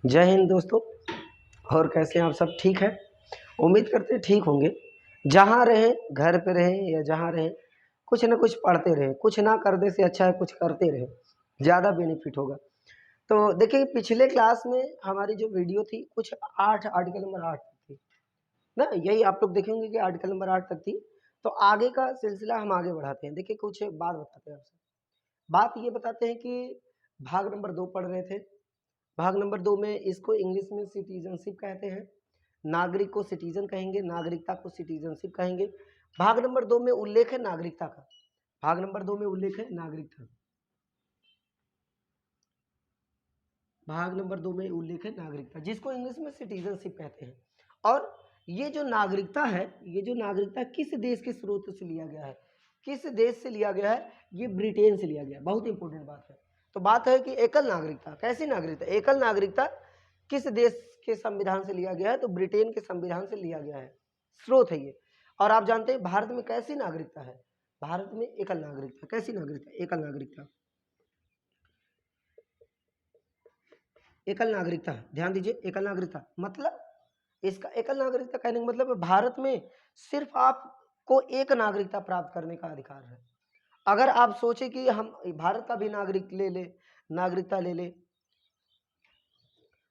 जय हिंद दोस्तों। और कैसे हैं आप सब? ठीक है, उम्मीद करते हैं ठीक होंगे। जहाँ रहें, घर पे रहें या जहाँ रहें, कुछ ना कुछ पढ़ते रहें। कुछ ना करने से अच्छा है कुछ करते रहें, ज़्यादा बेनिफिट होगा। तो देखिए, पिछले क्लास में हमारी जो वीडियो थी कुछ 8 आर्टिकल नंबर 8 तक थी ना, यही आप लोग देखेंगे कि आर्टिकल नंबर 8 तक थी। तो आगे का सिलसिला हम आगे बढ़ाते हैं। देखिए, कुछ बात बताते हैं आपसे। बात ये बताते हैं कि भाग नंबर 2 पढ़ रहे थे। भाग नंबर 2 में इसको इंग्लिश में सिटीजनशिप कहते हैं। नागरिक को सिटीजन कहेंगे, नागरिकता को सिटीजनशिप कहेंगे। भाग नंबर 2 में उल्लेख है नागरिकता का। भाग नंबर 2 में उल्लेख है नागरिकता। भाग नंबर 2 में उल्लेख है नागरिकता, जिसको इंग्लिश में सिटीजनशिप कहते हैं। और ये जो नागरिकता है, ये जो नागरिकता किस देश के स्रोत से लिया गया है, किस देश से लिया गया है? ये ब्रिटेन से लिया गया। बहुत इंपॉर्टेंट बात है। तो बात है कि एकल नागरिकता, कैसी नागरिकता? एकल नागरिकता किस देश के संविधान से लिया गया है? तो ब्रिटेन के संविधान से लिया गया है, स्रोत है ये। और आप जानते हैं भारत में कैसी नागरिकता है? भारत में एकल नागरिकता। कैसी नागरिकता? एकल नागरिकता। एकल नागरिकता, ध्यान दीजिए, एकल नागरिकता मतलब, इसका एकल नागरिकता कहने का मतलब है भारत में सिर्फ आपको एक नागरिकता प्राप्त करने का अधिकार है। अगर आप सोचे कि हम भारत का भी नागरिक ले ले, नागरिकता ले ले,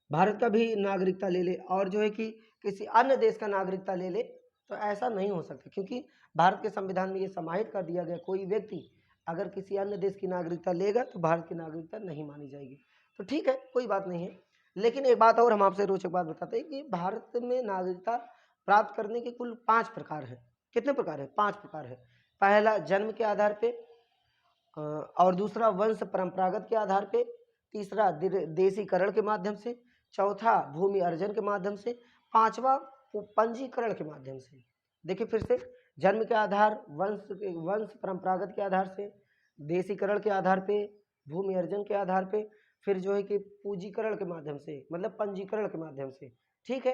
भारत का भी नागरिकता ले ले और जो है कि किसी अन्य देश का नागरिकता ले ले, तो ऐसा नहीं हो सकता, क्योंकि भारत के संविधान में ये समाहित कर दिया गया, कोई व्यक्ति अगर किसी अन्य देश की नागरिकता लेगा तो भारत की नागरिकता नहीं मानी जाएगी। तो ठीक है, कोई बात नहीं है। लेकिन एक बात और हम आपसे रोचक बात बताते हैं कि भारत में नागरिकता प्राप्त करने के कुल 5 प्रकार हैं। कितने प्रकार है? 5 प्रकार है। पहला जन्म के आधार पे, और दूसरा वंश परंपरागत के आधार पे, तीसरा देशीकरण के माध्यम से, चौथा भूमि अर्जन के माध्यम से, पांचवा पंजीकरण के माध्यम से। देखिए फिर से, जन्म के आधार, वंश परंपरागत के आधार से, देशीकरण के आधार पे, भूमि अर्जन के आधार पे, फिर जो है कि पूंजीकरण के माध्यम से, मतलब पंजीकरण के माध्यम से। ठीक है,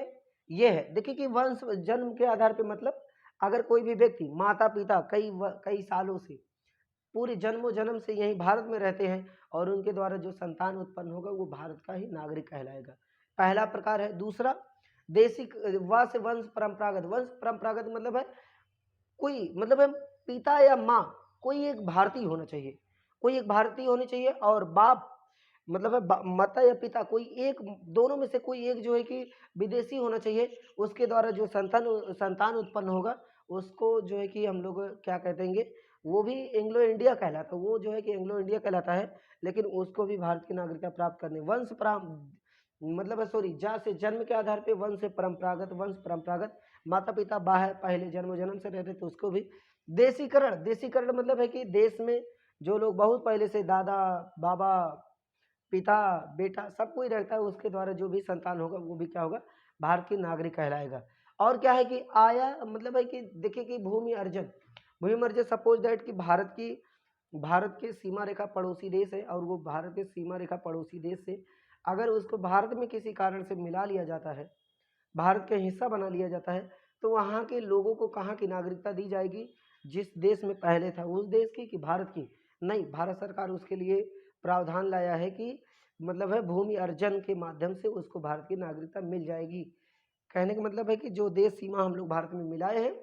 ये है। देखिए कि वंश, जन्म के आधार पे मतलब अगर कोई भी व्यक्ति माता पिता कई सालों से, पूरे जन्मों जन्म से यहीं भारत में रहते हैं और उनके द्वारा जो संतान उत्पन्न होगा वो भारत का ही नागरिक कहलाएगा। पहला प्रकार है। दूसरा देशी वंश परंपरागत। वंश परंपरागत मतलब है कोई, मतलब है पिता या माँ कोई एक भारतीय होना चाहिए, कोई एक भारतीय होनी चाहिए, और बाप मतलब है माता या पिता कोई एक, दोनों में से कोई एक जो है कि विदेशी होना चाहिए। उसके द्वारा जो संतान उत्पन्न होगा उसको जो है कि हम लोग क्या कहते हैं, वो भी एंग्लो इंडिया कहलाता है, वो जो है कि एंग्लो इंडिया कहलाता है। लेकिन उसको भी भारत की नागरिकता प्राप्त करने, मतलब है सॉरी, से जन्म के आधार पे, वंश परंपरागत, माता पिता बाहर पहले जन्म से रहते तो उसको भी। देशीकरण मतलब है कि देश में जो लोग बहुत पहले से, दादा बाबा पिता बेटा सब कोई रहता है, उसके द्वारा जो भी संतान होगा वो भी क्या होगा? भारत की नागरिक कहलाएगा। और क्या है कि आया मतलब है कि देखिए कि भूमि अर्जन सपोज दैट कि भारत के सीमा रेखा पड़ोसी देश है, और वो भारत के सीमा रेखा पड़ोसी देश से अगर उसको भारत में किसी कारण से मिला लिया जाता है, भारत का हिस्सा बना लिया जाता है, तो वहाँ के लोगों को कहाँ की नागरिकता दी जाएगी? जिस देश में पहले था उस देश की कि भारत की? नहीं, भारत सरकार उसके लिए प्रावधान लाया है कि मतलब है भूमि अर्जन के माध्यम से उसको भारत की नागरिकता मिल जाएगी। कहने का मतलब है कि जो देश सीमा हम लोग भारत में मिलाए हैं,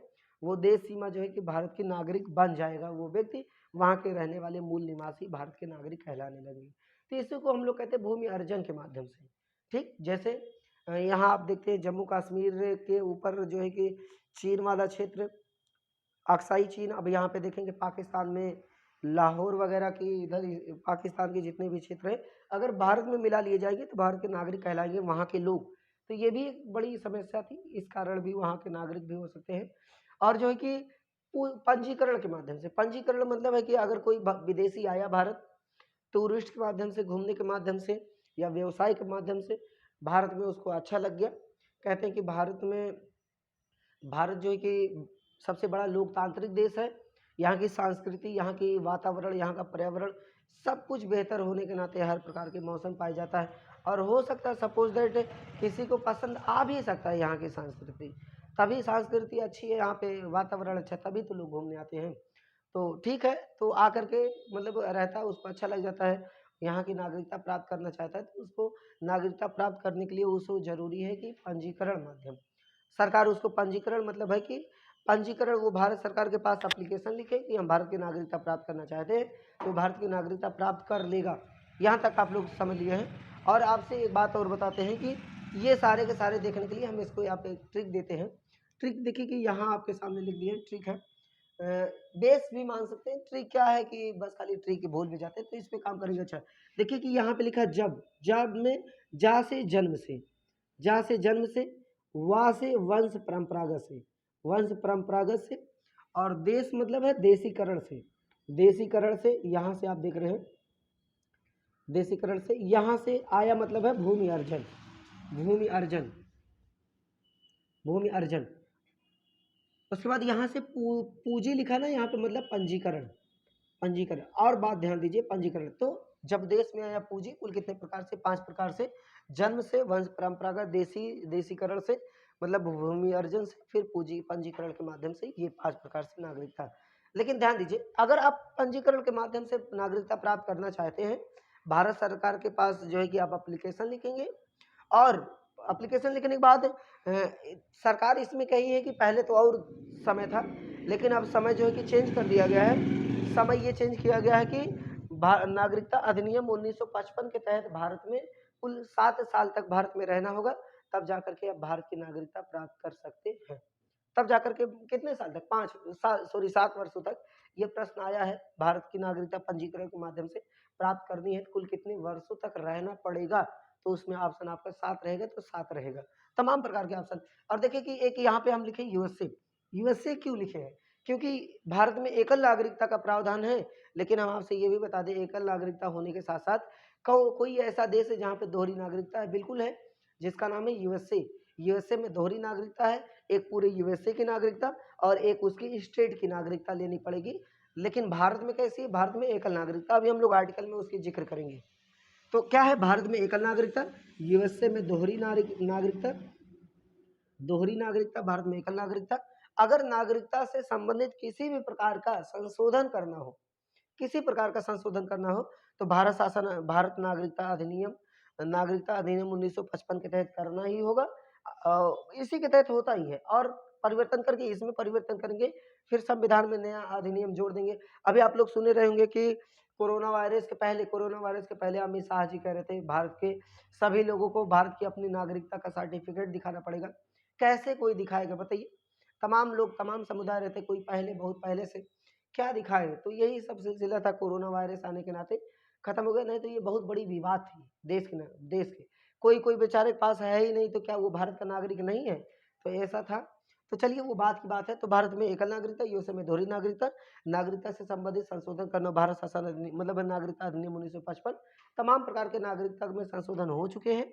वो देश सीमा जो है कि भारत की नागरिक बन जाएगा वो व्यक्ति, वहाँ के रहने वाले मूल निवासी भारत के नागरिक कहलाने लगेंगे। तो इसी को हम लोग कहते हैं भूमि अर्जन के माध्यम से। ठीक, जैसे यहाँ आप देखते हैं जम्मू कश्मीर के ऊपर जो है कि चीन वाला क्षेत्र, अक्साई चीन। अब यहाँ पे देखेंगे पाकिस्तान में लाहौर वगैरह की, इधर पाकिस्तान के जितने भी क्षेत्र है, अगर भारत में मिला लिए जाएंगे तो भारत के नागरिक कहलाएंगे वहाँ के लोग। तो ये भी एक बड़ी समस्या थी, इस कारण भी वहाँ के नागरिक भी हो सकते हैं। और जो है कि पंजीकरण के माध्यम से, पंजीकरण मतलब है कि अगर कोई विदेशी आया भारत, टूरिस्ट के माध्यम से, घूमने के माध्यम से या व्यवसाय के माध्यम से भारत में उसको अच्छा लग गया। कहते हैं कि भारत जो है कि सबसे बड़ा लोकतांत्रिक देश है। यहाँ की संस्कृति, यहाँ की वातावरण, यहाँ का पर्यावरण सब कुछ बेहतर होने के नाते हर प्रकार के मौसम पाया जाता है। और हो सकता है सपोज दैट किसी को पसंद आ भी सकता है यहाँ की संस्कृति, तभी संस्कृति अच्छी है, यहाँ पे वातावरण अच्छा, तभी तो लोग घूमने आते हैं। तो ठीक है, तो आकर के मतलब रहता है, उसको अच्छा लग जाता है। यहाँ की नागरिकता प्राप्त करना चाहता है तो उसको नागरिकता प्राप्त करने के लिए उसको जरूरी है कि पंजीकरण माध्यम, सरकार उसको पंजीकरण मतलब है कि पंजीकरण, वो भारत सरकार के पास एप्लीकेशन लिखे कि हम भारत की नागरिकता प्राप्त करना चाहते हैं तो भारत की नागरिकता प्राप्त कर लेगा। यहाँ तक आप लोग समझ लिए हैं। और आपसे एक बात और बताते हैं कि ये सारे के सारे देखने के लिए हम इसको यहाँ पे ट्रिक देते हैं। ट्रिक देखिए कि यहाँ आपके सामने लिख दिए ट्रिक है, बेस भी मान सकते हैं। ट्रिक क्या है कि बस खाली ट्रिक भूल भी जाते हैं तो इस पे काम करेंगे। अच्छा देखिए कि यहाँ पे लिखा जब, जब में जा से जन्म से, जा से जन्म से, वा से वंश परंपरागत से, वंश परंपरागत से, और देश मतलब है देशीकरण से, देशीकरण से यहाँ से आप देख रहे हैं देशीकरण से, यहाँ से आया मतलब है भूमि अर्जन, भूमि अर्जन, भूमि अर्जन। उसके बाद यहाँ से पूंजी लिखा ना यहाँ पे मतलब पंजीकरण, पंजीकरण। और बात ध्यान दीजिए पंजीकरण, तो जब देश में आया पूंजी कुल कितने प्रकार से, 5 प्रकार से, जन्म से, वंश परंपरागत, देशीकरण से मतलब भूमि अर्जन से, फिर पूंजी पंजीकरण के माध्यम से, ये 5 प्रकार से नागरिकता। लेकिन ध्यान दीजिए अगर आप पंजीकरण के माध्यम से नागरिकता प्राप्त करना चाहते हैं, भारत सरकार के पास जो है कि आप एप्लीकेशन लिखेंगे, और एप्लीकेशन लिखने के बाद सरकार इसमें कही है कि पहले तो और समय था लेकिन अब समय जो है कि चेंज कर दिया गया है। समय ये चेंज किया गया है कि नागरिकता अधिनियम 1955 के तहत भारत में कुल 7 साल तक भारत में रहना होगा, तब जाकर के आप भारत की नागरिकता प्राप्त कर सकते हैं। तब जाकर के कितने साल तक, 7 वर्षों तक ये प्रश्न आया है, भारत की नागरिकता पंजीकरण के माध्यम से प्राप्त करनी है कुल कितने वर्षों तक रहना पड़ेगा, तो उसमें ऑप्शन आपका 7 रहेगा तो 7 रहेगा, तमाम प्रकार के ऑप्शन। और देखिए कि एक यहाँ पे हम लिखे यूएसए, यूएसए क्यों लिखे हैं, क्योंकि भारत में एकल नागरिकता का प्रावधान है, लेकिन हम आपसे ये भी बता दें एकल नागरिकता होने के साथ साथ कोई ऐसा देश है जहाँ पे दोहरी नागरिकता है, बिल्कुल है, जिसका नाम है यूएसए। यूएसए में दोहरी नागरिकता है, एक पूरे यूएसए की नागरिकता और एक उसकी स्टेट की नागरिकता लेनी पड़ेगी। लेकिन भारत में कैसी है, भारत में एकल नागरिकता, अभी हम लोग आर्टिकल में उसकी जिक्र करेंगे। तो क्या है भारत में एकल नागरिकता, यूएसए में दोहरी नागरिकता, दोहरी नागरिकता, भारत में एकल नागरिकता। अगर नागरिकता से संबंधित किसी भी प्रकार का संशोधन करना हो, किसी प्रकार का संशोधन करना हो तो भारत नागरिकता अधिनियम 1955 के तहत करना ही होगा। इसी के तहत होता ही है, और परिवर्तन करके इसमें परिवर्तन करेंगे, फिर संविधान में नया अधिनियम जोड़ देंगे। अभी आप लोग सुने रहे होंगे कि कोरोना वायरस के पहले अमित शाह जी कह रहे थे भारत के सभी लोगों को भारत की अपनी नागरिकता का सर्टिफिकेट दिखाना पड़ेगा। कैसे कोई दिखाएगा बताइए, तमाम लोग तमाम समुदाय रहते, कोई पहले बहुत पहले से क्या दिखाए, तो यही सब सिलसिला था। कोरोना वायरस आने के नाते खत्म हो गया, नहीं तो ये बहुत बड़ी विवाद थी देश के कोई बेचारे के पास है ही नहीं, तो क्या वो भारत का नागरिक नहीं है, तो ऐसा था। तो चलिए वो बात की बात है। तो भारत में एकल नागरिकता, यूएसए में दोहरी नागरिकता, नागरिकता से संबंधित संशोधन करना, भारत शासन मतलब नागरिकता अधिनियम 1955, तमाम प्रकार के नागरिकता में संशोधन हो चुके हैं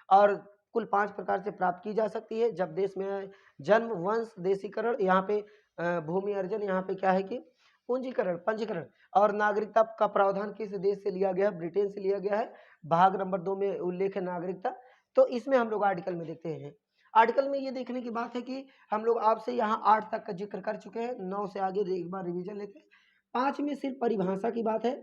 और कुल 5 प्रकार से प्राप्त की जा सकती है। जब देश में जन्म, वंश, देशीकरण, यहाँ पे भूमि अर्जन, यहाँ पे क्या है कि पूंजीकरण, पंजीकरण, और नागरिकता का प्रावधान किस देश से लिया गया है, ब्रिटेन से लिया गया है। भाग नंबर 2 में उल्लेख है नागरिकता। तो इसमें हम लोग आर्टिकल में देखते हैं। आर्टिकल में ये देखने की बात है कि हम लोग आपसे यहाँ 8 तक का जिक्र कर चुके हैं, 9 से आगे एक बार रिवीजन लेते हैं। 5 में सिर्फ परिभाषा की बात है,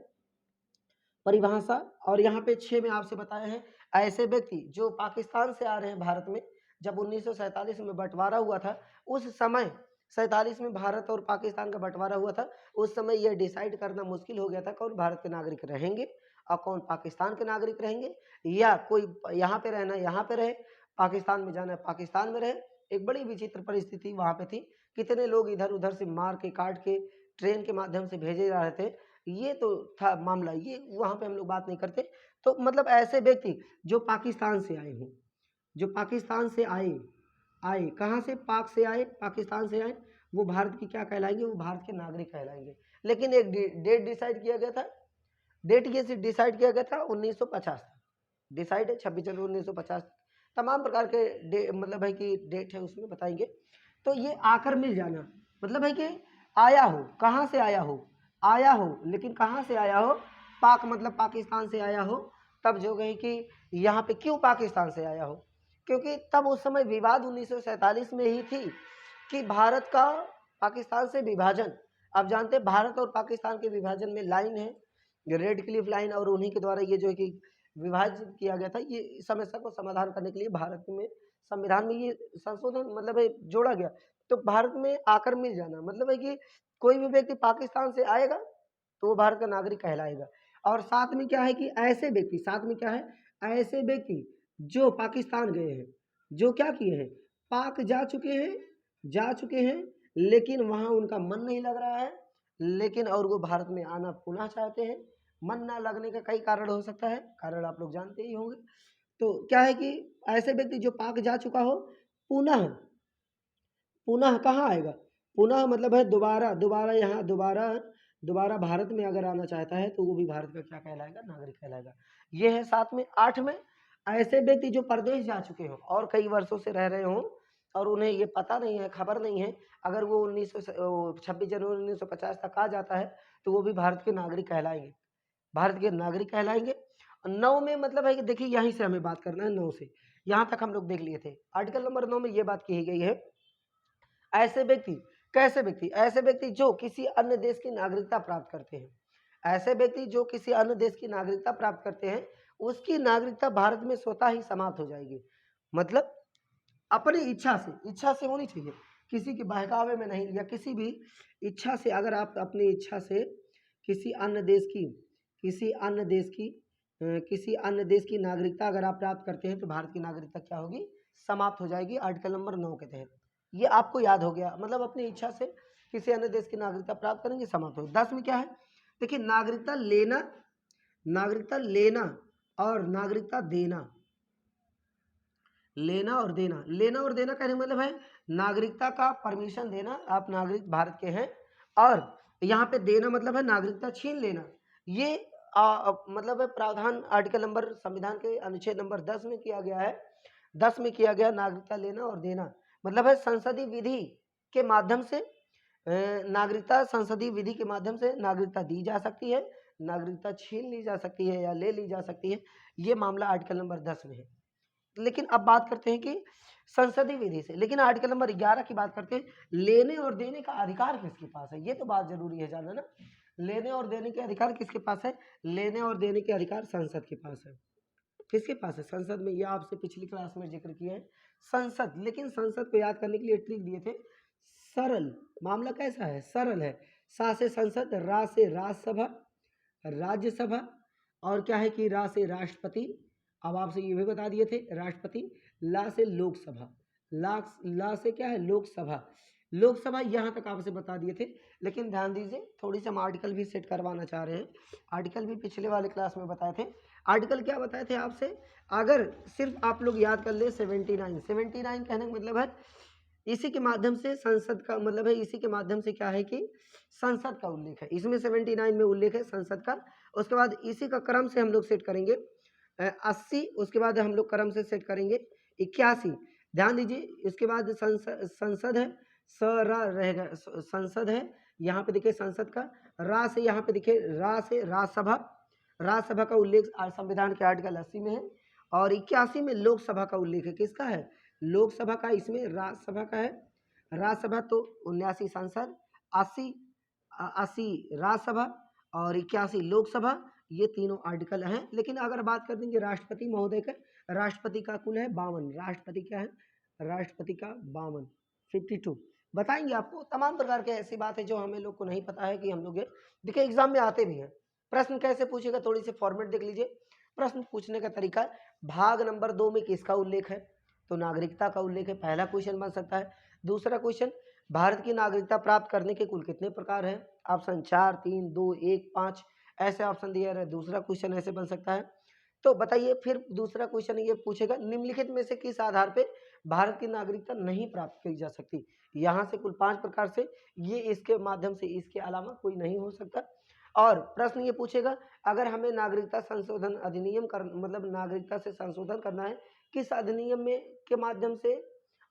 परिभाषा, और यहाँ पे 6 में आपसे बताया है ऐसे व्यक्ति जो पाकिस्तान से आ रहे हैं भारत में। जब 1947 में बंटवारा हुआ था, उस समय 47 में भारत और पाकिस्तान का बंटवारा हुआ था, उस समय यह डिसाइड करना मुश्किल हो गया था कौन भारत के नागरिक रहेंगे और कौन पाकिस्तान के नागरिक रहेंगे, या कोई यहाँ पे रहना यहाँ पे रहे, पाकिस्तान में जाना पाकिस्तान में रहे। एक बड़ी विचित्र परिस्थिति वहाँ पे थी, कितने लोग इधर उधर से मार के काट के ट्रेन के माध्यम से भेजे जा रहे थे, ये तो था मामला, ये वहाँ पे हम लोग बात नहीं करते। तो मतलब ऐसे व्यक्ति जो पाकिस्तान से आए हों, जो पाकिस्तान से आए कहाँ से, पाक से आए, पाकिस्तान से आए, वो भारत की क्या कहलाएंगे, वो भारत के नागरिक कहलाएंगे। लेकिन एक डेट डिसाइड किया गया था, डेट ये डिसाइड किया गया था 1950, डिसाइड है 26 जनवरी 1950। तमाम प्रकार के मतलब है कि डेट है उसमें बताएंगे। तो ये आकर मिल जाना मतलब है कि आया हो, कहाँ से आया हो, लेकिन कहाँ से आया हो, पाक मतलब पाकिस्तान से आया हो। तब जो गई कि यहाँ पे क्यों पाकिस्तान से आया हो, क्योंकि तब उस समय विवाद 1947 में ही थी कि भारत का पाकिस्तान से विभाजन। आप जानते हैं भारत और पाकिस्तान के विभाजन में लाइन है, रेड क्लिफ लाइन और उन्हीं के द्वारा ये जो है कि विभाजित किया गया था। ये समस्या को समाधान करने के लिए भारत में संविधान में ये संशोधन मतलब है जोड़ा गया। तो भारत में आकर मिल जाना मतलब है कि कोई भी व्यक्ति पाकिस्तान से आएगा तो वो भारत का नागरिक कहलाएगा। और साथ में क्या है कि ऐसे व्यक्ति, साथ में क्या है, ऐसे व्यक्ति जो पाकिस्तान गए हैं, जो क्या किए हैं, पाक जा चुके हैं लेकिन वहाँ उनका मन नहीं लग रहा है, लेकिन और वो भारत में आना पुनः चाहते हैं। मन ना लगने का कई कारण हो सकता है, कारण आप लोग जानते ही होंगे। तो क्या है कि ऐसे व्यक्ति जो पाक जा चुका हो पुनः पुनः कहाँ आएगा, पुनः मतलब है दोबारा दोबारा यहाँ दोबारा दोबारा भारत में अगर आना चाहता है तो वो भी भारत का क्या कहलाएगा, नागरिक कहलाएगा। ये है। साथ में 8 में ऐसे व्यक्ति जो परदेश जा चुके हो और कई वर्षों से रह रहे हो और उन्हें ये पता नहीं है, खबर नहीं है, अगर वो 26 जनवरी 1950 तक आ जाता है तो वो भी भारत के नागरिक कहलाएंगे, भारत के नागरिक कहलाएंगे। 9 में मतलब है कि देखिए यहीं से हमें बात करना है, 9 से यहाँ तक हम लोग देख लिए थे। आर्टिकल नंबर 9 में ये बात कही गई है, ऐसे व्यक्ति, कैसे व्यक्ति, ऐसे व्यक्ति जो किसी अन्य देश की नागरिकता प्राप्त करते हैं, ऐसे व्यक्ति जो किसी अन्य देश की नागरिकता प्राप्त करते हैं उसकी नागरिकता भारत में स्वतः ही समाप्त हो जाएगी। मतलब अपनी इच्छा से होनी चाहिए, किसी के बहकावे में नहीं, या किसी भी इच्छा से, अगर आप अपनी इच्छा से किसी अन्य देश की किसी अन्य देश की नागरिकता अगर आप प्राप्त करते हैं तो भारत की नागरिकता क्या होगी, समाप्त हो जाएगी आर्टिकल नंबर 9 के तहत। ये आपको याद हो गया, मतलब अपनी इच्छा से किसी अन्य देश की नागरिकता प्राप्त करेंगे, समाप्त हो। 10 में क्या है, देखिए नागरिकता लेना और नागरिकता देना, लेना और देना कहने का मतलब है नागरिकता का परमिशन देना, आप नागरिक भारत के हैं, और यहाँ पे देना मतलब है नागरिकता छीन लेना। ये मतलब है प्रावधान आर्टिकल नंबर संविधान के अनुच्छेद नंबर 10 में किया गया है। 10 में किया गया नागरिकता लेना और देना, मतलब है संसदीय विधि के माध्यम से संसदीय विधि के माध्यम से नागरिकता दी जा सकती है, नागरिकता छीन ली जा सकती है या ले ली जा सकती है। ये मामला आर्टिकल नंबर 10 में है। लेकिन अब बात करते हैं कि संसदीय विधि से, लेकिन आर्टिकल नंबर 11 की बात करते हैं, लेने और देने का अधिकार किसके पास है, ये तो बात जरूरी है जानना ना। लेने और देने के अधिकार किसके पास है, लेने और देने के अधिकार संसद के पास है। किसके पास है, संसद में। यह आपसे पिछली क्लास में जिक्र किया है, संसद। लेकिन संसद को याद करने के लिए ट्रिक दिए थे, सरल मामला कैसा है, सरल है। सा से संसद, रा से राज्यसभा, राज्यसभा, और क्या है कि रा से राष्ट्रपति, अब आपसे ये भी बता दिए थे राष्ट्रपति। ला से लोकसभा, ला से क्या है, लोकसभा, लोकसभा यहाँ तक आपसे बता दिए थे। लेकिन ध्यान दीजिए, थोड़ी सी हम आर्टिकल भी सेट करवाना चाह रहे हैं। आर्टिकल भी पिछले वाले क्लास में बताए थे। आर्टिकल क्या बताए थे आपसे, अगर सिर्फ आप लोग याद कर ले 79 कहने का मतलब है इसी के माध्यम से संसद का, मतलब है इसी के माध्यम से क्या है कि संसद का उल्लेख है, इसमें 79 में उल्लेख है संसद का। उसके बाद इसी का क्रम से हम लोग सेट करेंगे 80, उसके बाद हम लोग क्रम से सेट करेंगे 81। ध्यान दीजिए, इसके बाद संसद है, स रा रहेगा, संसद है, यहाँ पे देखिए संसद का, रा से यहाँ पे देखिए रा से राज्यसभा, राज्यसभा का उल्लेख संविधान के आर्टिकल 80 में है। और 81 में लोकसभा का उल्लेख है, किसका है, लोकसभा का, इसमें राज्यसभा का है। राज्यसभा तो 79 संसद, 80 राज्यसभा और 81 लोकसभा, ये तीनों आर्टिकल हैं। लेकिन अगर बात कर देंगे राष्ट्रपति महोदय का, राष्ट्रपति का कुल है 52, राष्ट्रपति क्या है, राष्ट्रपति का 52, 52 बताएंगे आपको। तमाम प्रकार के ऐसी बात है जो हमें लोग को नहीं पता है कि हम लोग देखिए एग्जाम में आते भी हैं। प्रश्न कैसे पूछेगा, थोड़ी सी फॉर्मेट देख लीजिए। प्रश्न पूछने का तरीका, भाग नंबर 2 में किसका उल्लेख है, तो नागरिकता का उल्लेख है, पहला क्वेश्चन बन सकता है। दूसरा क्वेश्चन, भारत की नागरिकता प्राप्त करने के कुल कितने प्रकार हैं, ऑप्शन 4, 3, 2, 1, 5 ऐसे ऑप्शन दिया है। दूसरा क्वेश्चन ऐसे बन सकता है। तो बताइए, फिर दूसरा क्वेश्चन ये पूछेगा, निम्नलिखित में से किस आधार पे भारत की नागरिकता नहीं प्राप्त की जा सकती। यहाँ से कुल 5 प्रकार से, ये इसके माध्यम से, इसके अलावा कोई नहीं हो सकता। और प्रश्न ये पूछेगा, अगर हमें नागरिकता संशोधन अधिनियम मतलब नागरिकता से संशोधन करना है, किस अधिनियम में के माध्यम से,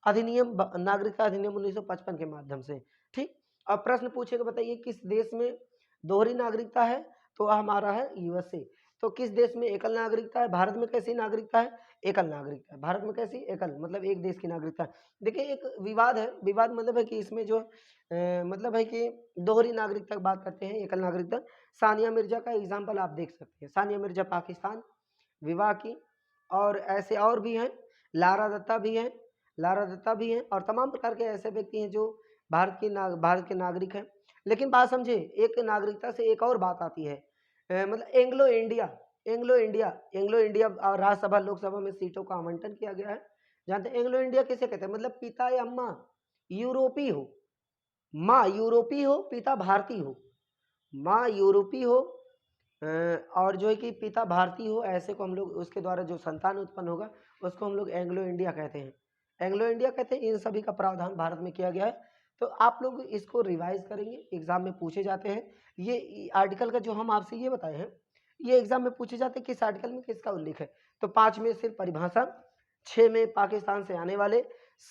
अधिनियम नागरिकता अधिनियम 1955 के माध्यम से। ठीक। अब प्रश्न पूछेगा, बताइए किस देश में दोहरी नागरिकता है, तो हमारा है यूएसए। तो किस देश में एकल नागरिकता है? भारत में कैसी नागरिकता है? एकल नागरिकता है। भारत में कैसी? एकल, मतलब एक देश की नागरिकता है। देखिए एक विवाद है, विवाद मतलब है कि इसमें जो मतलब है कि दोहरी नागरिकता की बात करते हैं, एकल नागरिकता। सानिया मिर्जा का एग्जाम्पल आप देख सकते हैं। सानिया मिर्जा पाकिस्तान विवाह की, और ऐसे और भी हैं, लारा दत्ता भी हैं, लारा दत्ता भी हैं, और तमाम प्रकार के ऐसे व्यक्ति हैं जो भारत के नागरिक हैं। लेकिन बात समझे, एक नागरिकता से एक और बात आती है, मतलब Anglo India, Anglo India, Anglo India Rajya Sabha Lok Sabha में सीटों का आवंटन किया गया है। जानते हैं एंग्लो इंडिया किसे कहते हैं? मतलब पिता या माँ यूरोपीय हो, माँ यूरोपीय हो, पिता भारतीय हो, माँ यूरोपीय हो और जो है कि पिता भारतीय हो, ऐसे को हम लोग, उसके द्वारा जो संतान उत्पन्न होगा उसको हम लोग एंग्लो इंडिया कहते हैं। एंग्लो इंडिया कहते हैं। इन सभी का प्रावधान भारत में किया गया है। तो आप लोग इसको रिवाइज करेंगे, एग्जाम में पूछे जाते हैं। ये आर्टिकल का जो हम आपसे ये बताए हैं, ये एग्जाम में पूछे जाते हैं किस आर्टिकल में किसका उल्लेख है। तो 5 में सिर्फ परिभाषा, 6 में पाकिस्तान से आने वाले,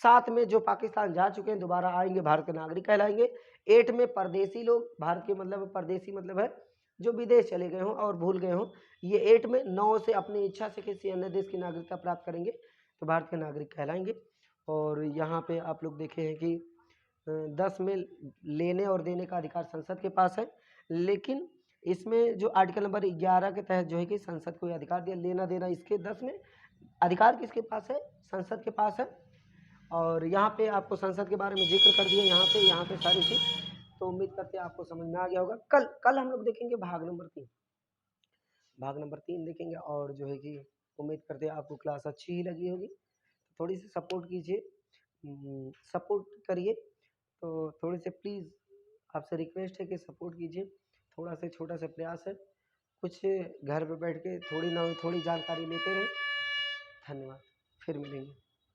7 में जो पाकिस्तान जा चुके हैं दोबारा आएंगे भारत के नागरिक कहलाएंगे, 8 में परदेसी लोग, भारत के मतलब परदेसी मतलब है जो विदेश चले गए हों और भूल गए हों, ये 8 में, 9 से अपनी इच्छा से किसी अन्य देश की नागरिकता प्राप्त करेंगे तो भारत के नागरिक कहलाएंगे। और यहाँ पे आप लोग देखे हैं कि 10 में लेने और देने का अधिकार संसद के पास है, लेकिन इसमें जो आर्टिकल नंबर 11 के तहत जो है कि संसद को ये अधिकार दिया, लेना देना इसके 10 में अधिकार किसके पास है? संसद के पास है। और यहाँ पे आपको संसद के बारे में जिक्र कर दिया, यहाँ पे सारी चीज। तो उम्मीद करते हैं आपको समझ में आ गया होगा। कल हम लोग देखेंगे भाग नंबर 3, भाग नंबर 3 देखेंगे। और जो है कि उम्मीद करते हैं आपको क्लास अच्छी ही लगी होगी। थोड़ी सी सपोर्ट कीजिए, सपोर्ट करिए। तो थोड़ी से प्लीज़ आपसे रिक्वेस्ट है कि सपोर्ट कीजिए। थोड़ा सा छोटा सा प्रयास है, कुछ घर पे बैठ के थोड़ी ना थोड़ी जानकारी लेते रहें। धन्यवाद, फिर मिलेंगे।